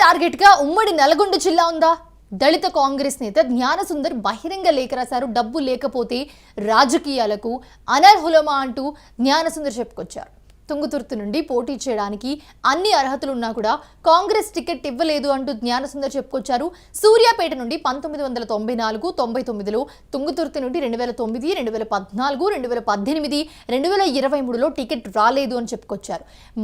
Target గా ఉమ్మడి నల్గొండ జిల్లా ఉందా? దళిత కాంగ్రెస్ నేత జ్ఞానసుందర్ బహిరంగ లేఖ రాశారు. డబ్బు లేకపోతే రాజకీయాలకు అనర్హులమా అంటూ జ్ఞానసుందర్ చెప్పుకొచ్చారు. తుంగతుర్తి నుండి పోటీ చేయడానికి అన్ని అర్హతలు ఉన్నా కూడా కాంగ్రెస్ టికెట్ ఇవ్వలేదు అంటూ జ్ఞానసుందర్ చెప్పుకొచ్చారు. సూర్యాపేట నుండి 1994-99లో, తుంగతుర్తి నుండి 2009, 2014, 2018, 2023లో టికెట్ రాలేదు అని చెప్పుకొచ్చారు.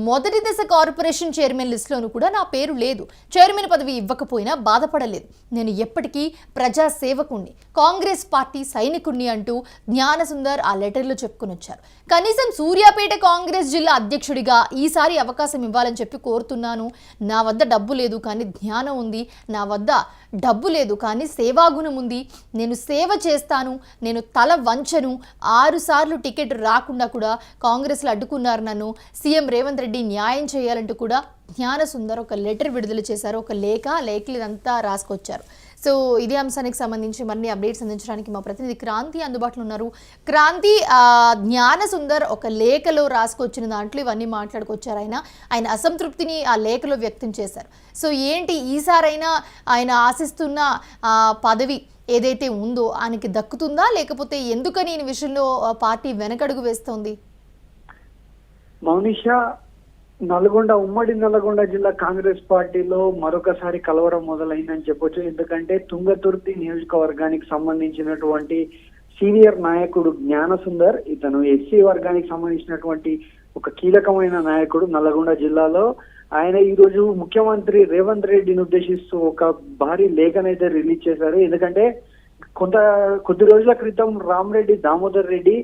మొదటి దశ కార్పొరేషన్ చైర్మన్ లిస్టులోనూ కూడా నా పేరు లేదు. చైర్మన్ పదవి ఇవ్వకపోయినా బాధపడలేదు. నేను ఎప్పటికీ ప్రజా సేవకుణ్ణి, కాంగ్రెస్ పార్టీ సైనికుణ్ణి అంటూ జ్ఞానసుందర్ ఆ లెటర్లో చెప్పుకొని వచ్చారు. కనీసం సూర్యాపేట కాంగ్రెస్ జిల్లా అధ్యక్షుడిగా ఈసారి అవకాశం ఇవ్వాలని చెప్పి కోరుతున్నాను. నా వద్ద డబ్బు లేదు కానీ జ్ఞానం ఉంది. నా వద్ద డబ్బు లేదు కానీ సేవాగుణం ఉంది. నేను సేవ చేస్తాను. నేను తల వంచను. 6 సార్లు టికెట్ రాకుండా కూడా కాంగ్రెస్లో అడ్డుకున్నారు నన్ను. సీఎం రేవంత్ రెడ్డి న్యాయం చేయాలంటూ కూడా జ్ఞానసుందర్ ఒక లెటర్ విడుదల చేశారు. ఒక లేఖలు ఇదంతా రాసుకొచ్చారు. సో ఇదే అంశానికి సంబంధించి మరిన్ని అప్డేట్స్ అందించడానికి మా ప్రతినిధి క్రాంతి అందుబాటులో ఉన్నారు. క్రాంతి, జ్ఞానసుందర్ ఒక లేఖలో రాసుకొచ్చిన దాంట్లో ఇవన్నీ మాట్లాడుకొచ్చారు. ఆయన అసంతృప్తిని ఆ లేఖలో వ్యక్తం చేశారు. సో ఏంటి ఈసారైనా ఆయన ఆశిస్తున్న పదవి ఏదైతే ఉందో ఆయనకి దక్కుతుందా, లేకపోతే ఎందుకని ఈ విషయంలో పార్టీ వెనకడుగు వేస్తోంది? మౌనిషా, ఉమ్మడి నల్గొండ జిల్లా కాంగ్రెస్ పార్టీలో మరొకసారి కలవరం మొదలైందని చెప్పొచ్చు. ఎందుకంటే తుంగతుర్తి నియోజకవర్గానికి సంబంధించినటువంటి సీనియర్ నాయకుడు జ్ఞానసుందర్, ఇతను ఎస్సీ వర్గానికి సంబంధించినటువంటి ఒక కీలకమైన నాయకుడు నల్గొండ జిల్లాలో. ఆయన ఈ రోజు ముఖ్యమంత్రి రేవంత్ రెడ్డిని ఉద్దేశిస్తూ ఒక భారీ లేఖనైతే రిలీజ్ చేశారు. ఎందుకంటే కొద్ది రోజుల క్రితం రామరెడ్డి దామోదర్ రెడ్డి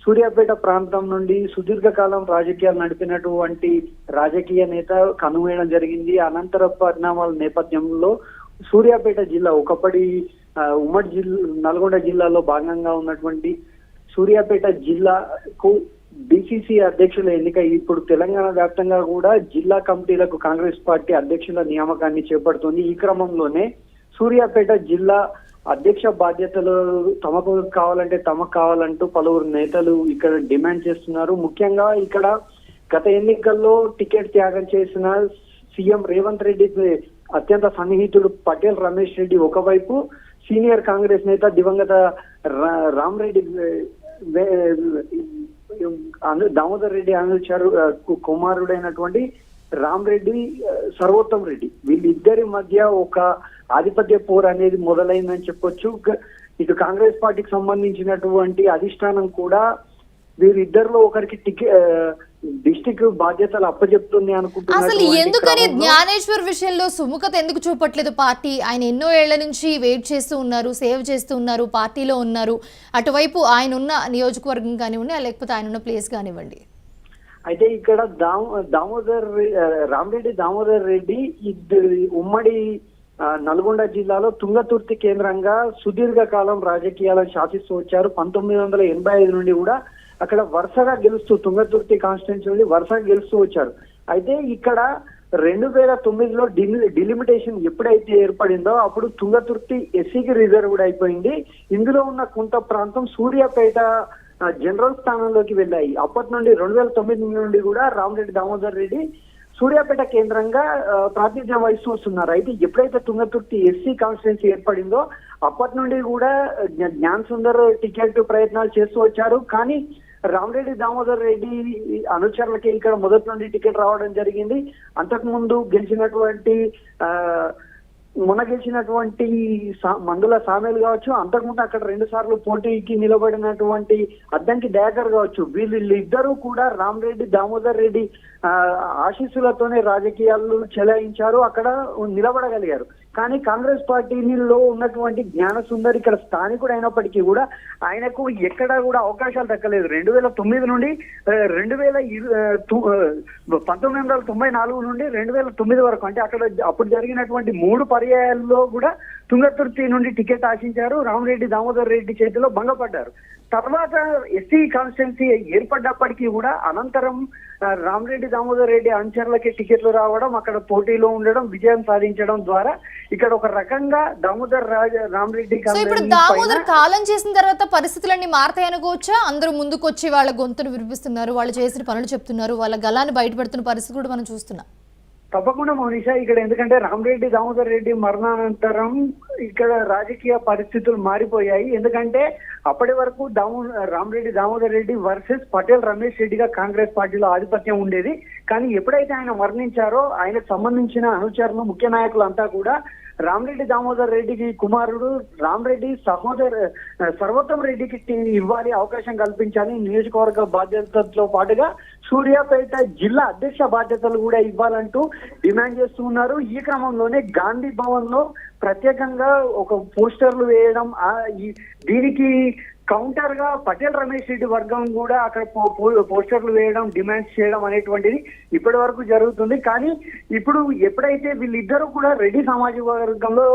సూర్యాపేట ప్రాంతం నుండి సుదీర్ఘకాలం రాజకీయాలు నడిపినటువంటి రాజకీయ నేత కనుమేయడం జరిగింది. అనంతర పరిణామాల నేపథ్యంలో సూర్యాపేట జిల్లా, ఒకప్పటి ఉమ్మడి నల్గొండ జిల్లాలో భాగంగా ఉన్నటువంటి సూర్యాపేట జిల్లాకు డిసిసి అధ్యక్షుల ఎన్నిక ఇప్పుడు తెలంగాణ వ్యాప్తంగా కూడా జిల్లా కమిటీలకు కాంగ్రెస్ పార్టీ అధ్యక్షుల నియామకాన్ని చేపడుతుంది. ఈ క్రమంలోనే సూర్యాపేట జిల్లా అధ్యక్ష బాధ్యతలు తమకు కావాలంటూ పలువురు నేతలు ఇక్కడ డిమాండ్ చేస్తున్నారు. ముఖ్యంగా ఇక్కడ గత ఎన్నికల్లో టికెట్ త్యాగం చేసిన సీఎం రేవంత్ రెడ్డి అత్యంత సన్నిహితుడు పటేల్ రమేష్ రెడ్డి ఒకవైపు, సీనియర్ కాంగ్రెస్ నేత దివంగత రామరెడ్డి దామోదర్ రెడ్డి అనుచరు కుమారుడైనటువంటి రామరెడ్డి సర్వోత్తమ్ రెడ్డి, వీళ్ళిద్దరి మధ్య ఒక ఆధిపత్య పోరు అనేది మొదలైందని చెప్పొచ్చు. ఇటు కాంగ్రెస్ పార్టీకి సంబంధించినటువంటి అధిష్టానం కూడా వీరిద్దరిలో ఒకరికి డిస్టిక్ బాధ్యతలు అప్పచెప్తుంది అనుకుంటున్నారు. అసలు ఎందుకని జ్ఞానేశ్వర్ విషయంలో సుముఖత ఎందుకు చూపట్లేదు పార్టీ? ఆయన ఎన్నో ఏళ్ల నుంచి వెయిట్ చేస్తూ ఉన్నారు, సేవ్ చేస్తూ ఉన్నారు, పార్టీలో ఉన్నారు. అటువైపు ఆయన ఉన్న నియోజకవర్గం కానివ్వండి, లేకపోతే ఆయన ఉన్న ప్లేస్ కానివ్వండి. అయితే ఇక్కడ రామరెడ్డి దామోదర్ రెడ్డి ఉమ్మడి నల్గొండ జిల్లాలో తుంగతుర్తి కేంద్రంగా సుదీర్ఘకాలం రాజకీయాలను శాసిస్తూ వచ్చారు. 1985 నుండి కూడా అక్కడ వరుసగా గెలుస్తూ, తుంగతుర్తి కాన్స్టిట్యున్సీ నుండి వరుసగా గెలుస్తూ వచ్చారు. అయితే ఇక్కడ 2009లో డిలిమిటేషన్ ఎప్పుడైతే ఏర్పడిందో అప్పుడు తుంగతుర్తి ఎస్సీకి రిజర్వ్డ్ అయిపోయింది. ఇందులో ఉన్న కొంత ప్రాంతం సూర్యాపేట జనరల్ స్థానంలోకి వెళ్ళాయి. అప్పటి నుండి 2009 నుండి కూడా రామరెడ్డి దామోదర్ రెడ్డి సూర్యాపేట కేంద్రంగా ప్రాతినిధ్యం వహిస్తూ వస్తున్నారు. అయితే ఎప్పుడైతే తుంగతుర్తి ఎస్సీ కాన్స్టిట్యున్సీ ఏర్పడిందో అప్పటి నుండి కూడా జ్ఞానసుందర్ టికెట్ ప్రయత్నాలు చేస్తూ వచ్చారు. కానీ రామరెడ్డి దామోదర్ రెడ్డి అనుచరులకి ఇక్కడ మొదటి నుండి టికెట్ రావడం జరిగింది. అంతకుముందు మొన్న గెలిచినటువంటి మందుల సామేలు కావచ్చు, అంతకుముందు అక్కడ 2 సార్లు పోటీకి నిలబడినటువంటి అద్దంకి దయాకర్ కావచ్చు, వీళ్ళిద్దరూ కూడా రామరెడ్డి దామోదర్ రెడ్డి ఆశీస్సులతోనే రాజకీయాలు చెలాయించారు, అక్కడ నిలబడగలిగారు. కానీ కాంగ్రెస్ పార్టీలో ఉన్నటువంటి జ్ఞానసుందర్ ఇక్కడ స్థానికుడు అయినప్పటికీ కూడా ఆయనకు ఎక్కడా కూడా అవకాశాలు దక్కలేదు. 2009 నుండి 1994 నుండి 2009 వరకు, అంటే అప్పుడు జరిగినటువంటి 3 పర్యాయాల్లో కూడా తుంగతుర్తి నుండి టికెట్ ఆశించారు. రామరెడ్డి దామోదర్ రెడ్డి చేతిలో భంగపడ్డారు. తర్వాత ఎస్సీ కాన్స్టిట్యున్సీ ఏర్పడ్డప్పటికీ కూడా అనంతరం రామరెడ్డి దామోదర్ రెడ్డి అనుచరులకి టికెట్లు రావడం, అక్కడ పోటీలో ఉండడం, విజయం సాధించడం ద్వారా ఇక్కడ ఒక రకంగా రామరెడ్డి ఇప్పుడు దామోదర్ కాలం చేసిన తర్వాత పరిస్థితులన్నీ మారతాయి అనుకోవచ్చా? అందరూ ముందుకొచ్చి వాళ్ళ గొంతును వినిపిస్తున్నారు, వాళ్ళు చేసిన పనులు చెప్తున్నారు, వాళ్ళ గలాన్ని బయటపెడుతున్న పరిస్థితి కూడా మనం చూస్తున్నాం. తప్పకుండా మౌనిషా, ఇక్కడ ఎందుకంటే రామరెడ్డి దామోదర్ రెడ్డి మరణానంతరం ఇక్కడ రాజకీయ పరిస్థితులు మారిపోయాయి. ఎందుకంటే అప్పటి వరకు రామరెడ్డి దామోదర్ రెడ్డి వర్సెస్ పటేల్ రమేష్ రెడ్డిగా కాంగ్రెస్ పార్టీలో ఆధిపత్యం ఉండేది. కానీ ఎప్పుడైతే ఆయన మరణించారో ఆయనకు సంబంధించిన అనుచరులు, ముఖ్య నాయకులు అంతా కూడా రామరెడ్డి దామోదర్ రెడ్డికి కుమారుడు రామరెడ్డి సర్వోత్తమ్ రెడ్డికి ఇవ్వాలి, అవకాశం కల్పించాలి, నియోజకవర్గ బాధ్యతలతో పాటుగా సూర్యాపేట జిల్లా అధ్యక్ష బాధ్యతలు కూడా ఇవ్వాలంటూ డిమాండ్ చేస్తున్నారు. ఈ క్రమంలోనే గాంధీ భవన్ లో ప్రత్యేకంగా ఒక పోస్టర్లు వేయడం, దీనికి కౌంటర్ గా పటేల్ రమేష్ రెడ్డి వర్గం కూడా అక్కడ పోస్టర్లు వేయడం, డిమాండ్స్ చేయడం అనేటువంటిది ఇప్పటి వరకు జరుగుతుంది. కానీ ఇప్పుడు ఎప్పుడైతే వీళ్ళిద్దరూ కూడా రెడ్డి సామాజిక వర్గంలో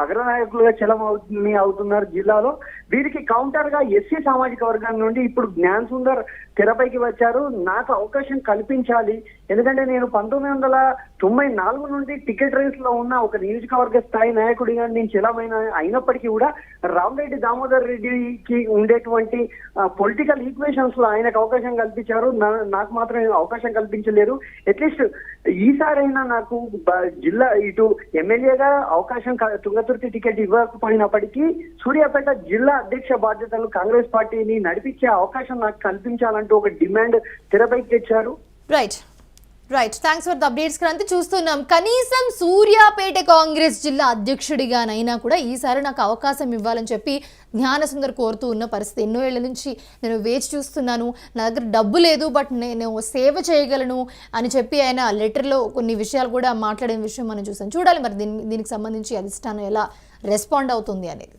అగ్రనాయకులుగా అవుతున్నారు జిల్లాలో, వీరికి కౌంటర్ గా ఎస్సీ సామాజిక వర్గం నుండి ఇప్పుడు జ్ఞాన్ సుందర్ తెరపైకి వచ్చారు. నాకు అవకాశం కల్పించాలి, ఎందుకంటే నేను 1994 నుండి టికెట్ రేస్ లో ఉన్న ఒక నియోజకవర్గ స్థాయి నాయకుడిగా నేను చలమైన అయినప్పటికీ కూడా రామరెడ్డి దామోదర్ రెడ్డికి ఉండేటువంటి పొలిటికల్ ఈక్వేషన్స్ లో ఆయనకు అవకాశం కల్పించారు, నాకు మాత్రం అవకాశం కల్పించలేరు. అట్లీస్ట్ ఈసారైనా నాకు జిల్లా ఇటు ఎమ్మెల్యేగా అవకాశం తుంగతుర్తి టికెట్ ఇవ్వకపోయినప్పటికీ సూర్యాపేట జిల్లా అధ్యక్ష బాధ్యతలు కాంగ్రెస్ పార్టీని నడిపించే అవకాశం నాకు కల్పించాలంటూ ఒక డిమాండ్ తెరపైకి తెచ్చారు. Right thanks for the updates. Kranti, చూస్తున్నాం కనీసం సూర్యాపేట కాంగ్రెస్ జిల్లా అధ్యక్షుడిగానైనా కూడా ఈసారి నాకు అవకాశం ఇవ్వాలని చెప్పి జ్ఞానసుందర్ కోరుతూ ఉన్న పరిస్థితి. ఎన్నో ఏళ్ల నుంచి నేను వేచి చూస్తున్నాను, నా దగ్గర డబ్బు లేదు, బట్ నేను సేవ చేయగలను అని చెప్పి ఆయన లెటర్లో కొన్ని విషయాలు కూడా మాట్లాడిన విషయం మనం చూసాం. చూడాలి మరి దీనికి సంబంధించి అధిష్టానం ఎలా రెస్పాండ్ అవుతుంది అనేది.